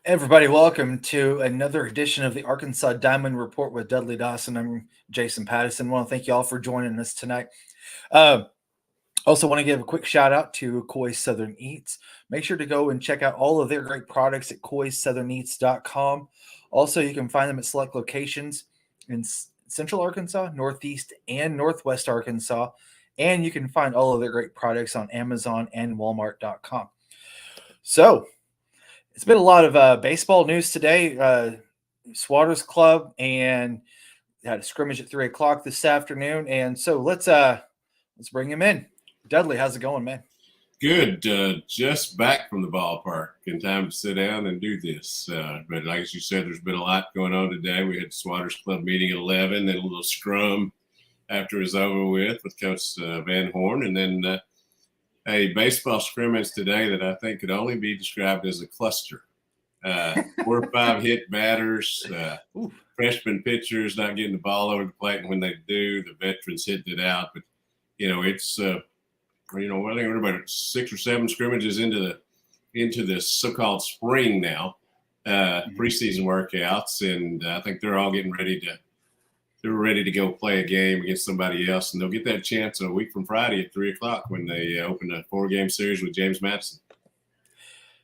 Everybody, welcome to another edition of the Arkansas Diamond Report with Dudley Dawson. I'm Jason Pattison. I want to thank you all for joining us tonight. Uh, Also, want to give a quick shout out to Coy Southern Eats. Make sure to go and check out all of their great products at coysouthern.eats.com. Also, you can find them at select locations in Central Arkansas, Northeast, and Northwest Arkansas. And you can find all of their great products on Amazon and Walmart.com. So, it's been a lot of baseball news today. Swatters Club and had a scrimmage at 3 o'clock this afternoon, and so let's bring him in. Dudley, how's it going, man? Good. Just back from the ballpark in time to sit down and do this. But like you said, there's been a lot going on today. We had the Swatters Club meeting at 11, then a little scrum after it was over with Coach Van Horn, and then a baseball scrimmage today that I think could only be described as a cluster. 4 or 5 hit batters, freshman pitchers not getting the ball over the plate, and when they do, the veterans hitting it out. But it's I think we're about 6 or 7 scrimmages into the so-called spring now, preseason workouts, and I think they're all getting ready to go play a game against somebody else, and they'll get that chance a week from Friday at 3 o'clock when they open a 4-game series with James Madison.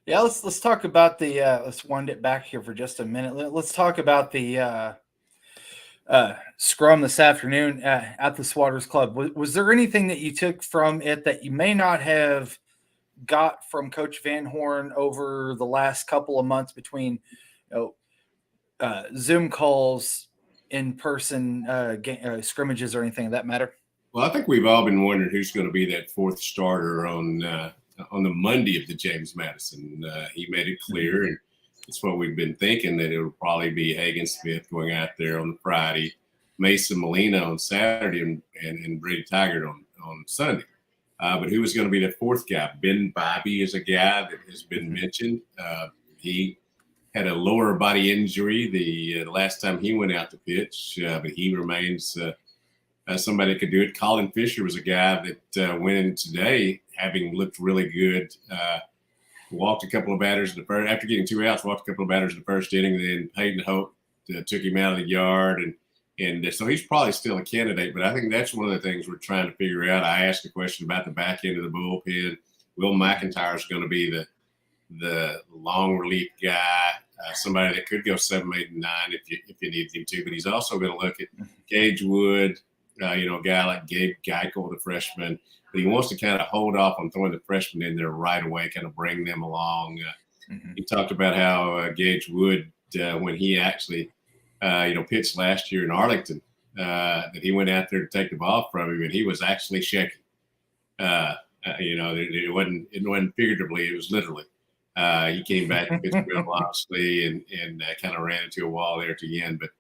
Yeah, let's talk about the let's wind it back here for just a minute. Let's talk about the scrum this afternoon at the Swatters Club. Was there anything that you took from it that you may not have got from Coach Van Horn over the last couple of months between Zoom calls, in-person scrimmages, or anything of that matter? Well, I think we've all been wondering who's going to be that 4th starter on the Monday of the James Madison. He made it clear, and it's what we've been thinking, that it'll probably be Hagen Smith going out there on the Friday, Mason Molina on Saturday, and Brady Taggart on Sunday. But who was going to be the 4th guy? Ben Bobby is a guy that has been mentioned. He had a lower body injury the last time he went out to pitch, but he remains somebody that could do it. Colin Fisher was a guy that went in today having looked really good. Walked a couple of batters in the first, after getting 2 outs, walked a couple of batters in the first inning. Then Peyton Hope took him out of the yard. And so he's probably still a candidate, but I think that's one of the things we're trying to figure out. I asked a question about the back end of the bullpen. Will McIntyre is going to be the long relief guy, somebody that could go 7, 8, and 9 if you need him to, but he's also going to look at Gage Wood, a guy like Gabe Geichel, the freshman. But he wants to kind of hold off on throwing the freshmen in there right away, kind of bring them along. He talked about how Gage Wood, when he actually, pitched last year in Arlington, that he went out there to take the ball from him, and he was actually shaking. It wasn't figuratively, it was literally. He came back to Pittsburgh, obviously, and kind of ran into a wall there at the end. But,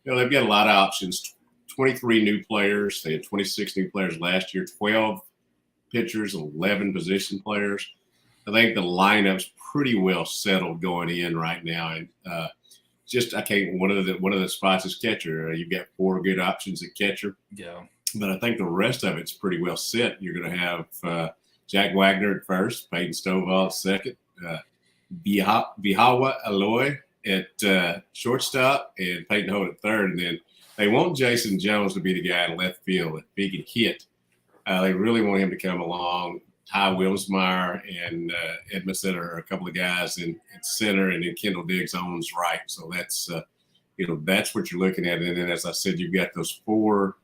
they've got a lot of options. 23 new players. They had 26 new players last year, 12 pitchers, 11 position players. I think the lineup's pretty well settled going in right now. And one of the spots is catcher. You've got 4 good options at catcher. Yeah. But I think the rest of it's pretty well set. You're going to have Jack Wagner at first, Peyton Stovall at second, Bihawa Aloy at shortstop, and Peyton Holt at third. And then they want Jason Jones to be the guy in left field if he can hit. They really want him to come along. Ty Wilmsmeyer and Edmondson are a couple of guys in center, and then Kendall Diggs owns right. So that's that's what you're looking at. And then, as I said, you've got those 4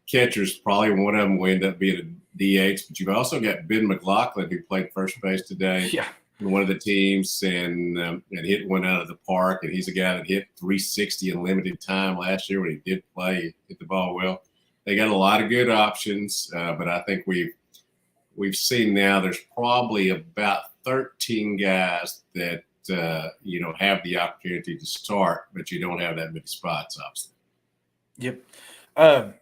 catchers. Probably one of them will end up being a DH, but you've also got Ben McLaughlin, who played first base today. Yeah. One of the teams and hit one out of the park, and he's a guy that hit 360 in limited time last year when he did play, hit the ball well. They got a lot of good options, but I think we've seen now there's probably about 13 guys that have the opportunity to start, but you don't have that many spots, obviously. Yep.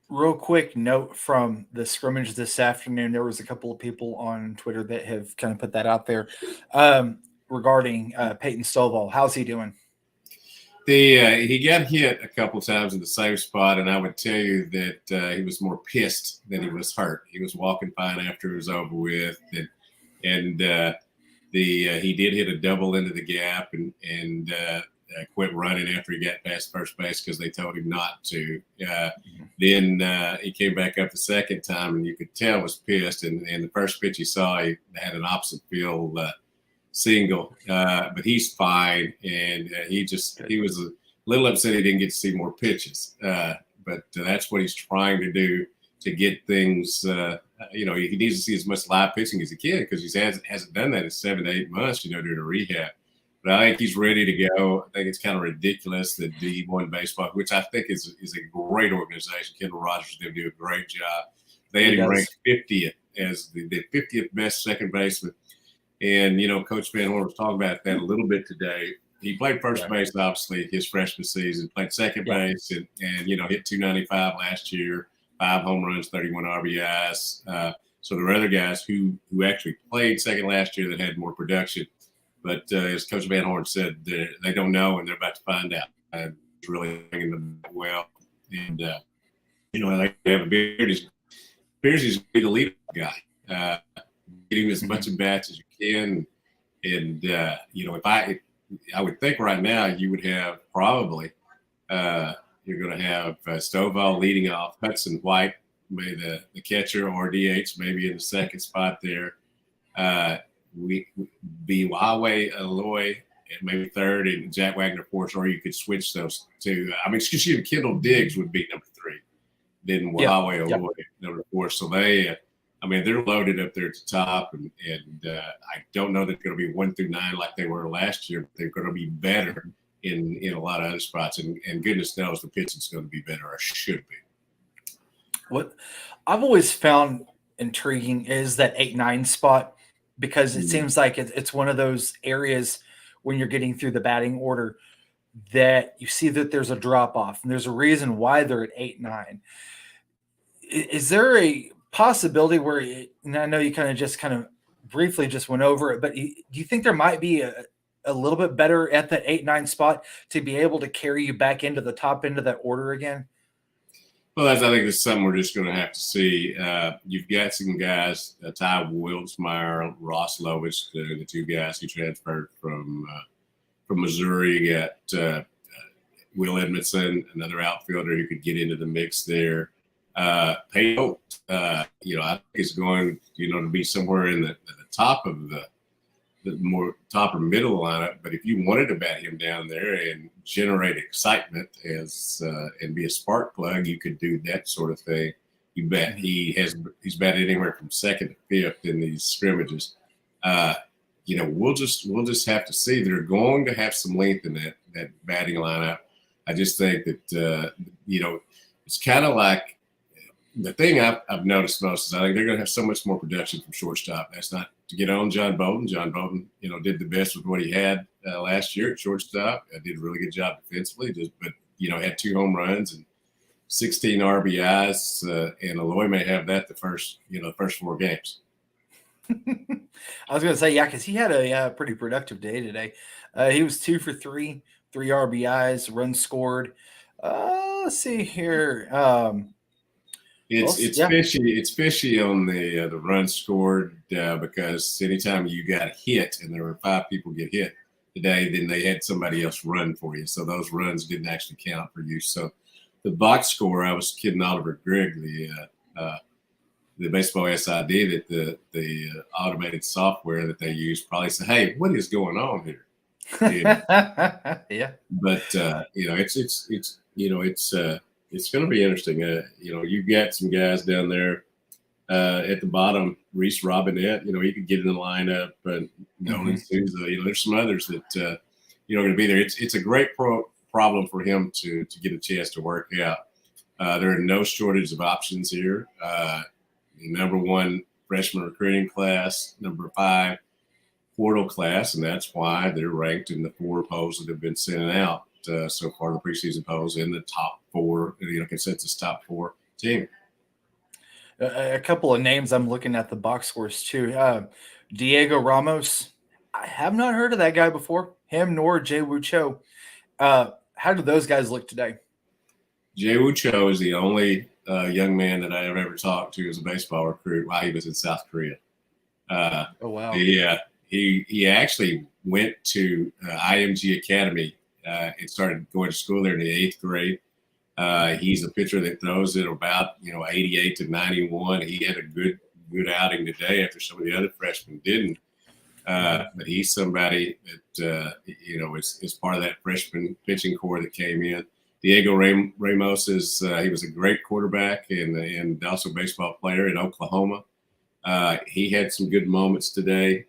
Real quick note from the scrimmage this afternoon. There was a couple of people on Twitter that have kind of put that out there regarding Peyton Stovall. How's he doing? He got hit a couple of times in the same spot, and I would tell you that he was more pissed than he was hurt. He was walking fine after it was over with, and he did hit a double into the gap and quit running after he got past first base because they told him not to. Then he came back up the second time, and you could tell was pissed. And the first pitch he saw, he had an opposite field single, but he's fine. And he was a little upset he didn't get to see more pitches. But that's what he's trying to do to get things. He needs to see as much live pitching as he can because he hasn't done that in 7 to 8 months, during a rehab. But I think he's ready to go. I think it's kind of ridiculous that D1 Baseball, which I think is a great organization. Kendall Rogers, they do a great job. They had him ranked 50th as the 50th best second baseman. And, Coach Van Horn was talking about that a little bit today. He played first base, obviously, his freshman season, played second base, and hit 295 last year, 5 home runs, 31 RBIs. So there were other guys who actually played second last year that had more production. But as Coach Van Horn said, they don't know, and they're about to find out. It's really hanging them well. And, they have a beard. He's the leader guy. Get him as much at bats as you can. And, if I would think right now you would have probably you're going to have Stovall leading off, Hudson White, maybe the catcher, or DH maybe in the second spot there. We be Yahweh Aloy and maybe third, and Jack Wagner fourth, or you could switch those two. Kendall Diggs would be number 3, then Yahweh Aloy number 4. So they're loaded up there at the top, and I don't know that they're going to be 1 through 9 like they were last year, but they're going to be better in a lot of other spots, and goodness knows the pitching's going to be better, or should be. What I've always found intriguing is that 8-9 spot, because it seems like it's one of those areas when you're getting through the batting order that you see that there's a drop off, and there's a reason why they're at 8-9. Is there a possibility where, and I know you kind of briefly just went over it, but do you think there might be a little bit better at that 8-9 spot to be able to carry you back into the top end of that order again? Well, I think that's something we're just going to have to see. You've got some guys, Ty Wildsmeyer, Ross Lovich, the 2 guys who transferred from Missouri. You got Will Edmondson, another outfielder who could get into the mix there. Payne Holt, I think is going, to be somewhere in the top of the more top or middle lineup. But if you wanted to bat him down there and generate excitement and be a spark plug, you could do that sort of thing. You bet he's batted anywhere from 2nd to 5th in these scrimmages. We'll just have to see. They're going to have some length in that batting lineup. I just think that it's kind of like, the thing I've noticed most is I think they're going to have so much more production from shortstop. That's not to get on John Bolden. John Bolden, did the best with what he had last year at shortstop. Did a really good job defensively, but had 2 home runs and 16 RBIs. And Aloy may have that the first 4 games. I was going to say, because he had a pretty productive day today. He was 2 for 3, 3 RBIs, runs scored. Let's see here. It's fishy. It's fishy on the run scored because anytime you got hit and there were 5 people get hit today, then they had somebody else run for you. So those runs didn't actually count for you. So the box score, I was kidding Oliver Grigg, the baseball SID, that the automated software that they use probably said, "Hey, what is going on here?" Yeah. But it's going to be interesting. You've got some guys down there at the bottom. Reese Robinette, he could get in the lineup, but there's some others that are going to be there. It's a great problem for him to get a chance to work out. There are no shortage of options here. The number 1 freshman recruiting class, number 5 portal class, and that's why they're ranked in the 4 polls that have been sent out so far, the preseason polls, in the top 4, consensus top 4 team. A couple of names I'm looking at the box scores too. Diego Ramos. I have not heard of that guy before. Him nor Jay Woo Cho. How do those guys look today? Jay Woo Cho is the only young man that I have ever talked to as a baseball recruit while he was in South Korea. Oh wow! Yeah, he actually went to IMG Academy and started going to school there in the 8th grade. He's a pitcher that throws it about 88 to 91. He had a good outing today after some of the other freshmen didn't. But he's somebody that is part of that freshman pitching core that came in. Diego Ramos he was a great quarterback and also a baseball player in Oklahoma. He had some good moments today.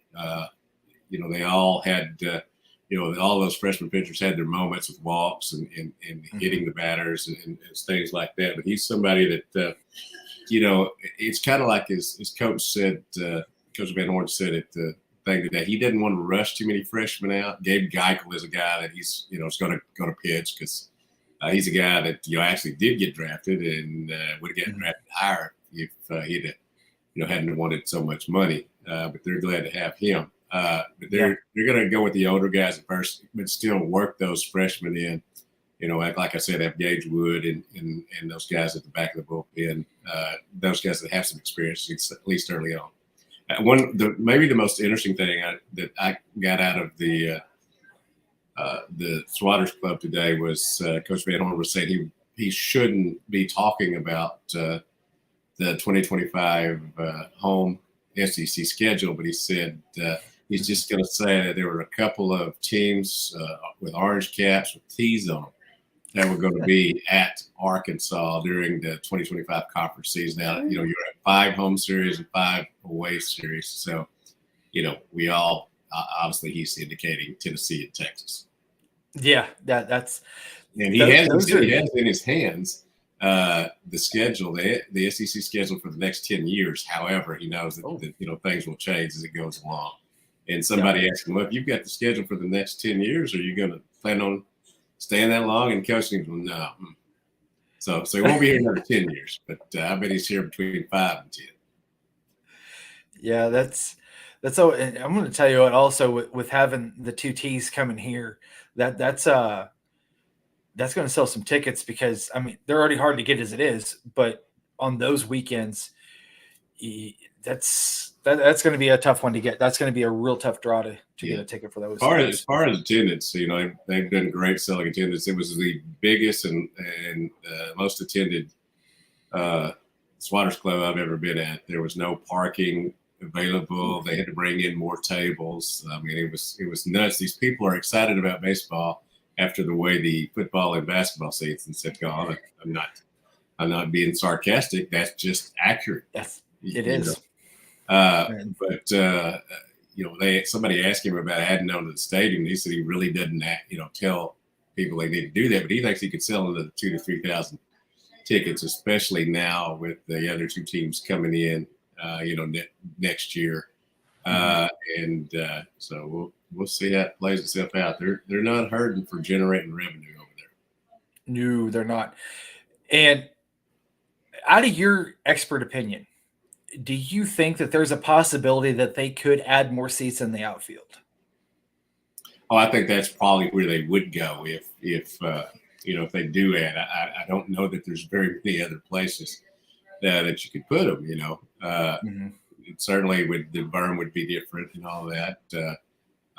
They all had all those freshman pitchers had their moments with walks and hitting the batters and things like that. But he's somebody that it's kind of like his coach said. Coach Van Horn said at the thing today, he didn't want to rush too many freshmen out. Gabe Geichel is a guy that he's is going to pitch because he's a guy that actually did get drafted and would have gotten drafted higher if he'd hadn't wanted so much money. But they're glad to have him. But they're going to go with the older guys at first, but still work those freshmen in. Like I said, have Gage Wood and those guys at the back of the bullpen. Those guys that have some experience, at least early on. Maybe the most interesting thing that I got out of the Swatters Club today was Coach Van Horn was saying he shouldn't be talking about the 2025 home SEC schedule, but he said he's just going to say that there were a couple of teams with orange caps with T's on them that were going to be at Arkansas during the 2025 conference season. Now, you're at 5 home series and 5 away series. So, we all obviously he's indicating Tennessee and Texas. Yeah, that's and he has in his hands the schedule, the SEC schedule for the next 10 years. However, he knows that things will change as it goes along. And somebody asked him, "Well, if you've got the schedule for the next 10 years, are you going to plan on staying that long?" And coaching him, no. So he won't be here another 10 years, but I bet he's here between 5 and 10. Yeah, that's so. And I'm going to tell you what. Also, with having the 2 T's coming here, that's going to sell some tickets because they're already hard to get as it is. But on those weekends, that's going to be a tough one to get. That's going to be a real tough draw to get a ticket for those. As far as attendance, they've done great selling attendance. It was the biggest and most attended Swatters Club I've ever been at. There was no parking available. They had to bring in more tables. It was nuts. These people are excited about baseball after the way the football and basketball seasons have gone. I'm not being sarcastic. That's just accurate. Yes, it is. Somebody asked him about adding on to the stadium. He said he really doesn't, tell people they need to do that, but he thinks he could sell another 2,000 to 3,000 tickets, especially now with the other 2 teams coming in, next year. So we'll see how it plays itself out. They're not hurting for generating revenue over there. No, they're not. And out of your expert opinion, do you think that there's a possibility that they could add more seats in the outfield? Oh, I think that's probably where they would go if if they do add. I don't know that there's very many other places that you could put them. Certainly the berm would be different and all that.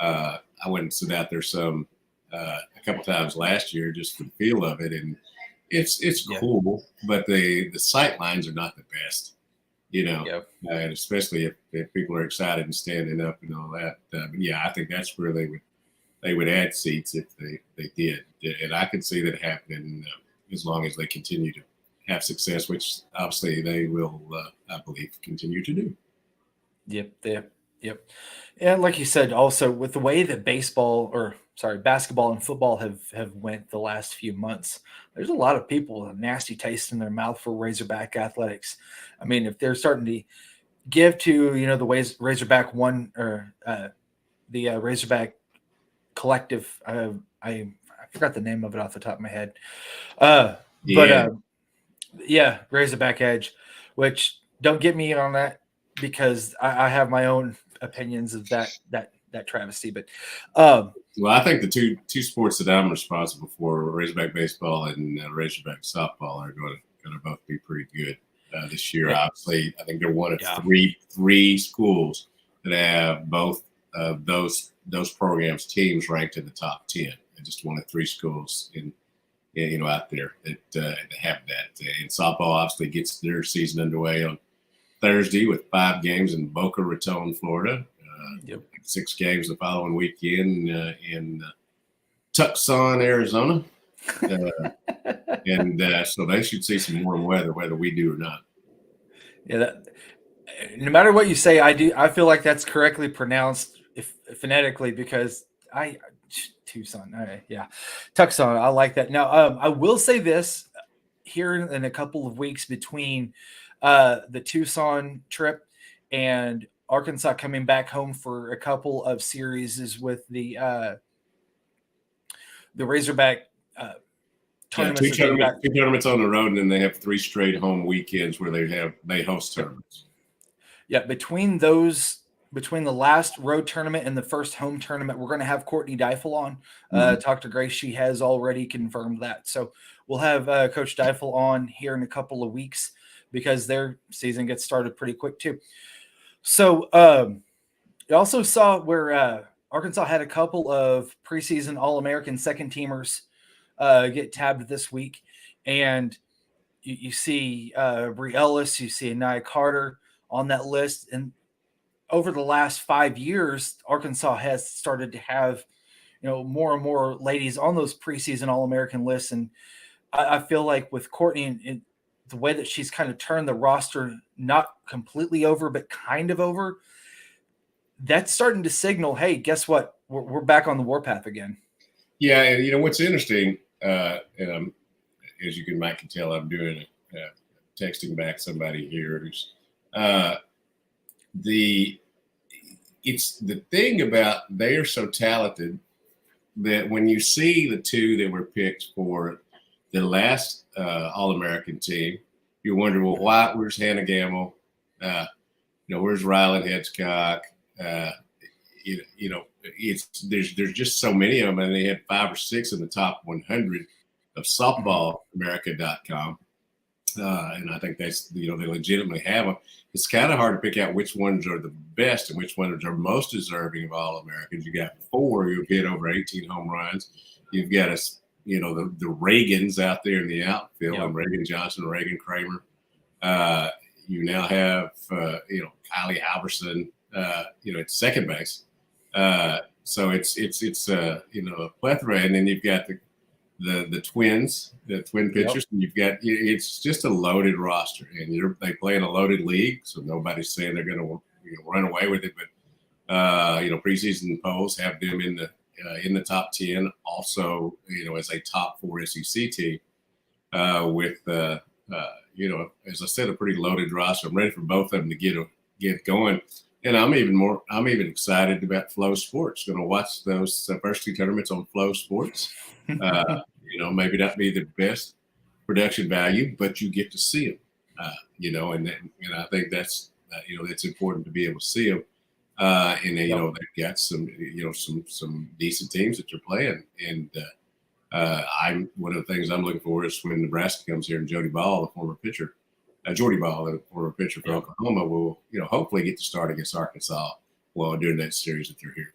I went and sit out there a couple times last year just for the feel of it, and it's cool, but the sight lines are not the best. And especially if people are excited and standing up and all that. But I think that's where they would add seats if they did. And I could see that happening as long as they continue to have success, which obviously they will, I believe, continue to do. Yep. And like you said, also with the way that basketball and football have went the last few months, there's a lot of people with a nasty taste in their mouth for Razorback athletics. If they're starting to give to, the ways Razorback one or the Razorback collective, I forgot the name of it off the top of my head. Razorback Edge, which don't get me on that because I have my own opinions of that travesty. But well, I think the two sports that I'm responsible for, Razorback baseball and Razorback softball, are going to both be pretty good this year. Obviously, I think they're one of three schools that have both those programs' teams ranked in the top 10. And just one of 3 schools out there that have that. And softball obviously gets their season underway on Thursday with 5 games in Boca Raton, Florida. 6 games the following weekend in Tucson, Arizona. So they should see some warm weather, whether we do or not. Yeah, no matter what you say, I feel like that's correctly pronounced phonetically because Tucson. Tucson. I like that. Now, I will say this here in a couple of weeks between the Tucson trip and Arkansas coming back home for a couple of series with the Razorback tournaments. 2 tournaments on the road, and then they have 3 straight home weekends where they host tournaments. Yeah, between the last road tournament and the first home tournament, we're going to have Courtney Deifel on. Talk to Grace. She has already confirmed that. So we'll have Coach Deifel on here in a couple of weeks because their season gets started pretty quick too. So you also saw where Arkansas had a couple of preseason All-American second teamers get tabbed this week. And you see Bree Ellis, you see Anaya Carter on that list. And over the last 5 years, Arkansas has started to have, more and more ladies on those preseason All-American lists. And I feel like with Courtney and the way that she's kind of turned the roster, not completely over, but kind of over, that's starting to signal, hey, guess what? We're back on the warpath again. Yeah, and what's interesting, and as you can tell, I'm doing texting back somebody here who's it's the thing about they are so talented that when you see the 2 that were picked for the last All-American team, you wonder, well, where's Hannah Gamble? Where's Rylan Hedgecock? There's just so many of them, and they had 5 or 6 in the top 100 of softballamerica.com. And I think that's, they legitimately have them. It's kind of hard to pick out which ones are the best and which ones are most deserving of All-Americans. You got 4 who've hit over 18 home runs. You've got the Reagans out there in the outfield, and Reagan Johnson, Reagan Kramer. You now have, Kylie Halverson, at second base. So it's a plethora. And then you've got the twins, the twin pitchers. And you've got, it's just a loaded roster, and they play in a loaded league. So nobody's saying they're going to run away with it. But, preseason polls have them in the top 10 also, as a top 4 SEC team, with, as I said, a pretty loaded roster. I'm ready for both of them to get going. And I'm even excited about Flow Sports. Going to watch those first 2 tournaments on Flow Sports. Maybe not be the best production value, but you get to see them. And I think that's that's important to be able to see them. And they've got some decent teams that they're playing. And one of the things I'm looking for is when Nebraska comes here and Jordy Ball, the former pitcher for Oklahoma, will hopefully get to start against Arkansas during that series that they're here.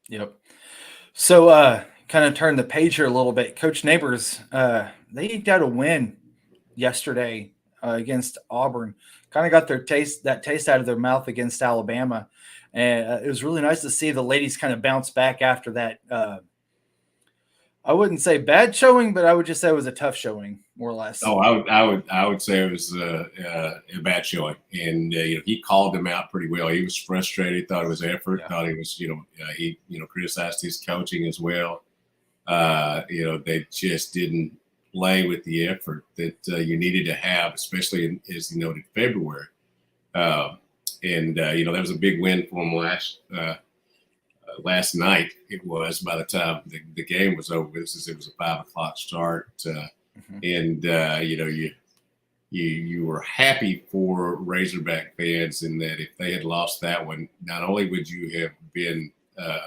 Yep. So kind of turn the page here a little bit. Coach Neighbors, they eked out a win yesterday against Auburn. Kind of got that taste out of their mouth against Alabama, and it was really nice to see the ladies kind of bounce back after that. I wouldn't say bad showing, but I would just say it was a tough showing, more or less. Oh, I would say it was a bad showing, and he called them out pretty well. He was frustrated, thought it was effort, thought he was he criticized his coaching as well. They just didn't play with the effort that you needed to have, especially as you noted February. That was a big win for them last night. It was, by the time the game was over, it was a 5:00 start, and you were happy for Razorback fans in that if they had lost that one, not only would you have been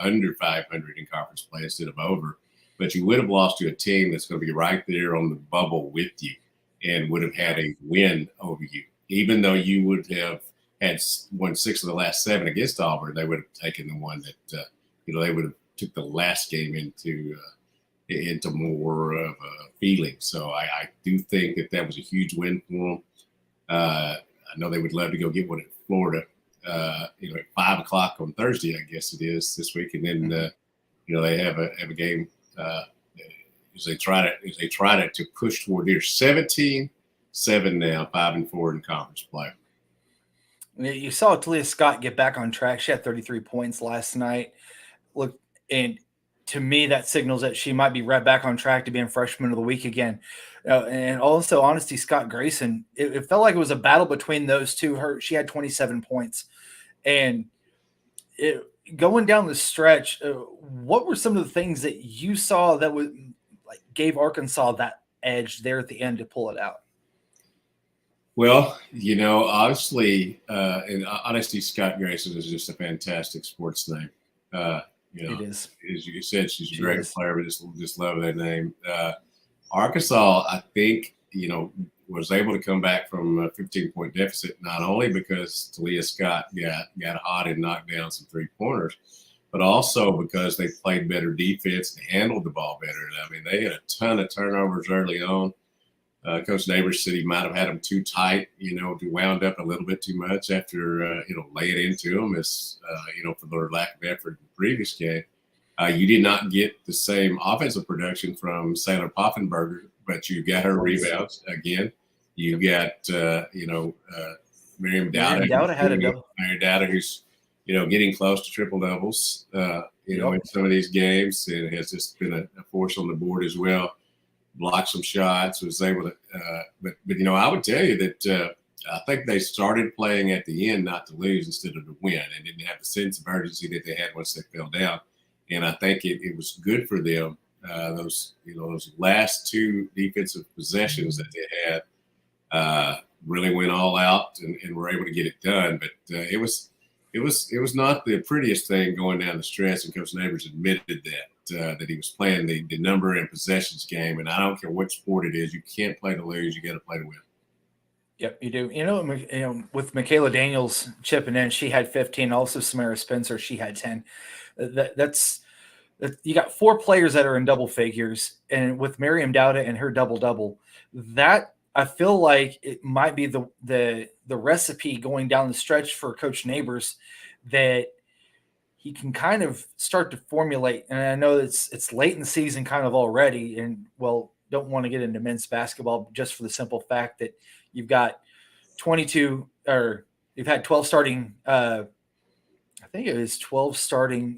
under 500 in conference play instead of over, but you would have lost to a team that's going to be right there on the bubble with you and would have had a win over you, even though you would have had won 6 of the last 7 against Auburn, they would have taken the one that they would have took the last game into more of a feeling. So I do think that was a huge win for them. I know they would love to go get one in Florida, at 5 o'clock on Thursday, I guess it is this week. And then, they have a game as they try to push toward their 17-7 now, 5-4 in conference play. You saw Talia Scott get back on track. She had 33 points last night. Look, and to me, that signals that she might be right back on track to being freshman of the week again. And also, honesty, Scott Grayson, it felt like it was a battle between those two. She had 27 points. And going down the stretch, what were some of the things that you saw that gave Arkansas that edge there at the end to pull it out? Well, obviously, and honesty, Scott Grayson is just a fantastic sports name. It is. As you said, she's a great player, but just love that name. Arkansas, I think, was able to come back from a 15-point deficit, not only because Talia Scott got hot and knocked down some 3-pointers, but also because they played better defense and handled the ball better. I mean, they had a ton of turnovers early on. Coach Neighbors said he might have had them too tight, wound up a little bit too much after, laying into them as, for their lack of effort in the previous game. You did not get the same offensive production from Sailor Poffenberger, but you got her rebounds again. You got, Miriam Dowda. Miriam Dowda had a double. Miriam Dowda, who's, getting close to triple doubles, in some of these games, and has just been a force on the board as well. Blocked some shots, was able to, but I would tell you that I think they started playing at the end not to lose instead of to win, and didn't have the sense of urgency that they had once they fell down. And I think it was good for them. Those last 2 defensive possessions that they had really went all out and were able to get it done. But it was not the prettiest thing going down the stretch, and Coach Neighbors admitted that he was playing the number and possessions game. And I don't care what sport it is, you can't play to lose, you got to play to win. Yep, you do. With Michaela Daniels chipping in, she had 15. Also, Samara Spencer, she had 10. That's you got 4 players that are in double figures, and with Miriam Dowda and her double, that I feel like it might be the recipe going down the stretch for Coach Neighbors that he can kind of start to formulate. And I know it's late in the season kind of already, and don't want to get into men's basketball just for the simple fact that you've got 22 or you've had 12 starting I think it was 12 starting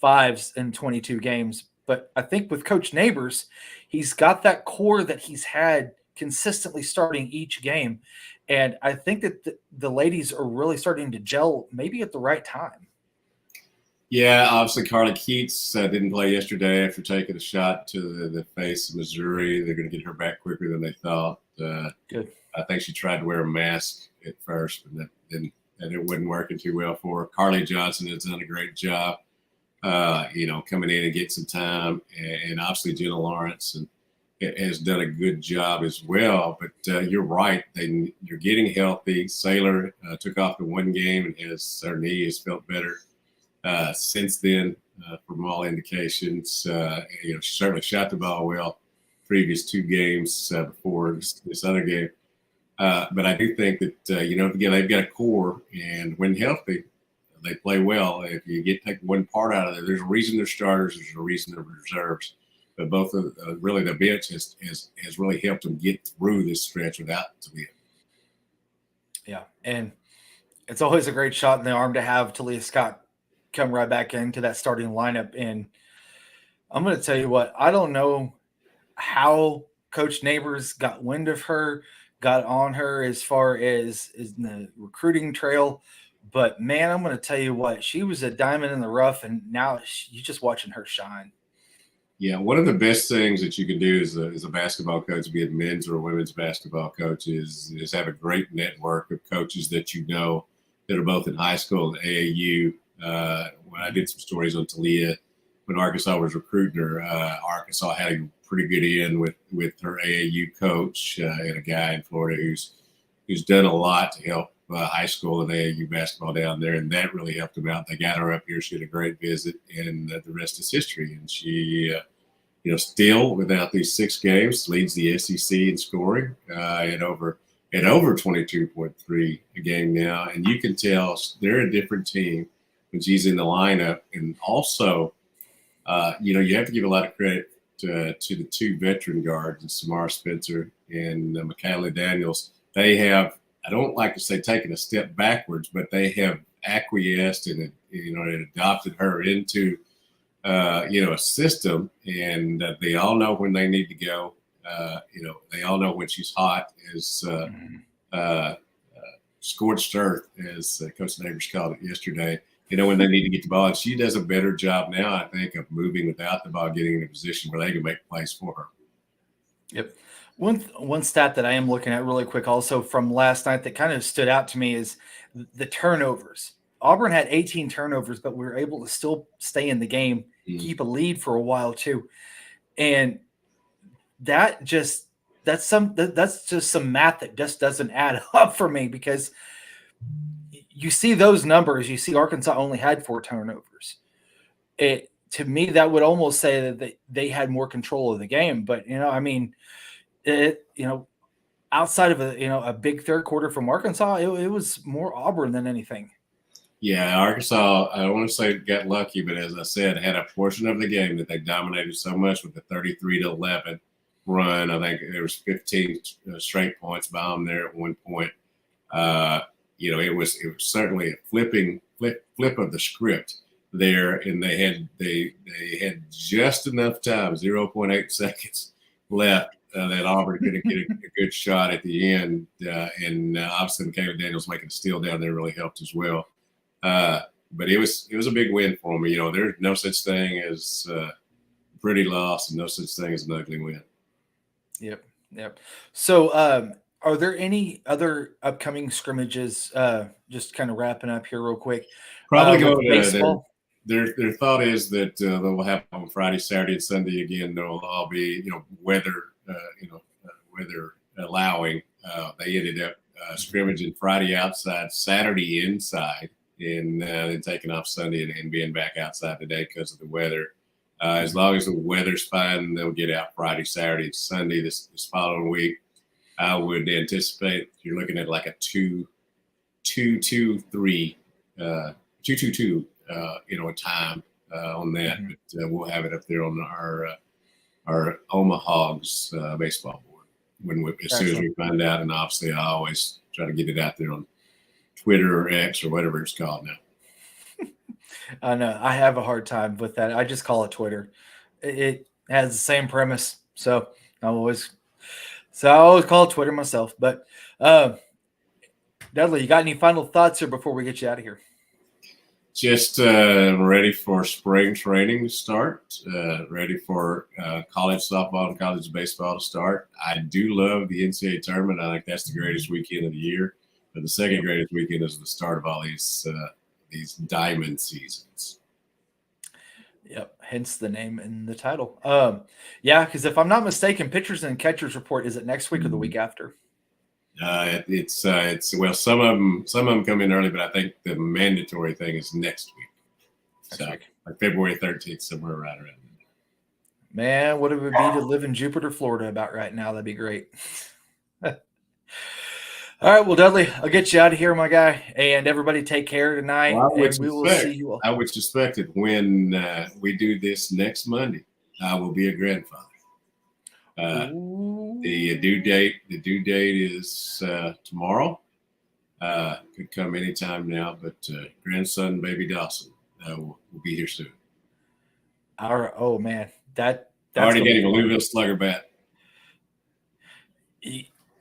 fives in 22 games. But I think with Coach Neighbors, he's got that core that he's had consistently starting each game. And I think that the ladies are really starting to gel maybe at the right time. Yeah, obviously Carly Keats didn't play yesterday after taking a shot to the face of Missouri. They're going to get her back quicker than they thought. Good. I think she tried to wear a mask at first, but then it wasn't working too well for her. Carly Johnson has done a great job, coming in and getting some time. And obviously Jenna Lawrence has done a good job as well. But you're right. You're getting healthy. Sailor took off the 1 game and her knee has felt better. Since then, from all indications, she certainly shot the ball well previous 2 games before this other game. But I do think that, again, they've got a core, and when healthy, they play well. If you take one part out of it, there's a reason they're starters, there's a reason they're reserves. But both of really the bench has really helped them get through this stretch without Talia. Yeah, and it's always a great shot in the arm to have Talia Scott come right back into that starting lineup. And I'm going to tell you what, I don't know how Coach Neighbors got wind of her, got on her as far as in the recruiting trail. But, man, I'm going to tell you what, she was a diamond in the rough, and now you're just watching her shine. Yeah, one of the best things that you can do as a basketball coach, be it men's or women's basketball coach, is have a great network of coaches that that are both in high school and AAU. When I did some stories on Talia, when Arkansas was recruiting her, Arkansas had a pretty good in with her AAU coach and a guy in Florida who's done a lot to help high school and AAU basketball down there, and that really helped them out. They got her up here. She had a great visit, and the rest is history. And she, still without these 6 games, leads the SEC in scoring at over 22.3 a game now. And you can tell they're a different team when she's in the lineup. And also, you have to give a lot of credit to the 2 veteran guards, Samara Spencer and Michaela Daniels. They have, I don't like to say taken a step backwards, but they have acquiesced and adopted her into a system, and they all know when they need to go. They all know when she's hot as scorched earth, as Coach Neighbors called it yesterday. When they need to get the ball, and she does a better job now, I think, of moving without the ball, getting in a position where they can make plays for her. Yep. One stat that I am looking at really quick also from last night that kind of stood out to me is the turnovers. Auburn had 18 turnovers, but we were able to still stay in the game, keep a lead for a while too. And that's just some math that just doesn't add up for me, because you see those numbers, you see Arkansas only had 4 turnovers. To me, that would almost say that they had more control of the game. But, outside of a big third quarter from Arkansas, it was more Auburn than anything. Yeah, Arkansas, I don't want to say got lucky, but as I said, had a portion of the game that they dominated so much with the 33-11 run. I think there was 15 straight points by them there at one point. It was certainly a flip of the script there, and they had just enough time, 0.8 seconds left, that Auburn couldn't get a good shot at the end, and obviously Michaela Daniels making a steal down there really helped as well. But it was a big win for me. There's no such thing as a pretty loss and no such thing as an ugly win. Yep. So, are there any other upcoming scrimmages? Just kind of wrapping up here real quick. Probably going to baseball. Their thought is that they'll have on Friday, Saturday, and Sunday again. They'll all be weather allowing. They ended up scrimmaging Friday outside, Saturday inside, and then taking off Sunday and being back outside today because of the weather. As long as the weather's fine, they'll get out Friday, Saturday, and Sunday this following week. I would anticipate you're looking at like a 2-2-2-3, 2-2-2, a time on that. Mm-hmm. But we'll have it up there on our Omaha's baseball board as soon as we find out. And obviously, I always try to get it out there on Twitter or X or whatever it's called now. I know I have a hard time with that. I just call it Twitter. It has the same premise, so I always call it Twitter myself. But Dudley, you got any final thoughts here before we get you out of here? Just ready for spring training to start. Ready for college softball and college baseball to start. I do love the NCAA tournament. I think that's the greatest weekend of the year. But the second greatest weekend is the start of all these diamond seasons. Yep, hence the name and the title. Because if I'm not mistaken, pitchers and catchers report, is it next week or the week after? It's well, some of them come in early, but I think the mandatory thing is next week. Like February 13th, somewhere right around there. Man, what it would be to live in Jupiter, Florida about right now. That'd be great. All right, well, Dudley, I'll get you out of here, my guy, and everybody take care tonight. Well, we will see you all. I would suspect that when we do this next Monday, I will be a grandfather. The due date is tomorrow. Could come anytime now, but grandson, baby Dawson, will be here soon. All right. Oh man, that's already getting a Louisville Slugger bat.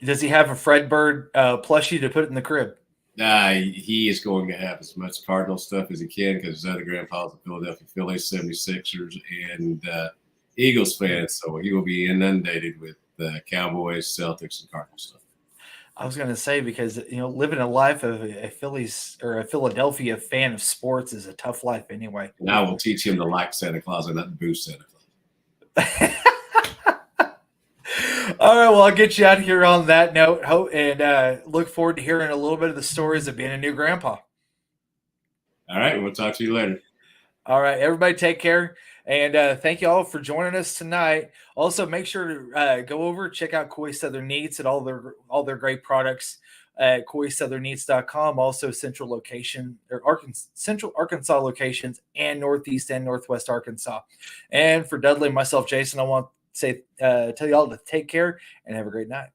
Does he have a Fred Bird plushie to put in the crib? He is going to have as much Cardinal stuff as he can because his other grandpa's a Philadelphia Phillies, 76ers, and Eagles fans. So he will be inundated with Cowboys, Celtics, and Cardinal stuff. I was going to say, because living a life of a Phillies or a Philadelphia fan of sports is a tough life anyway. And I will teach him to like Santa Claus and not boo Santa Claus. All right, well, I'll get you out of here on that note, and look forward to hearing a little bit of the stories of being a new grandpa. All right, we'll talk to you later. All right, everybody take care. And thank you all for joining us tonight. Also, make sure to go over, check out Koi Southern Neats and all their great products at KoiSouthernNeats.com. Also, Central Arkansas locations and Northeast and Northwest Arkansas. And for Dudley and myself, Jason, I want to say tell you all to take care and have a great night.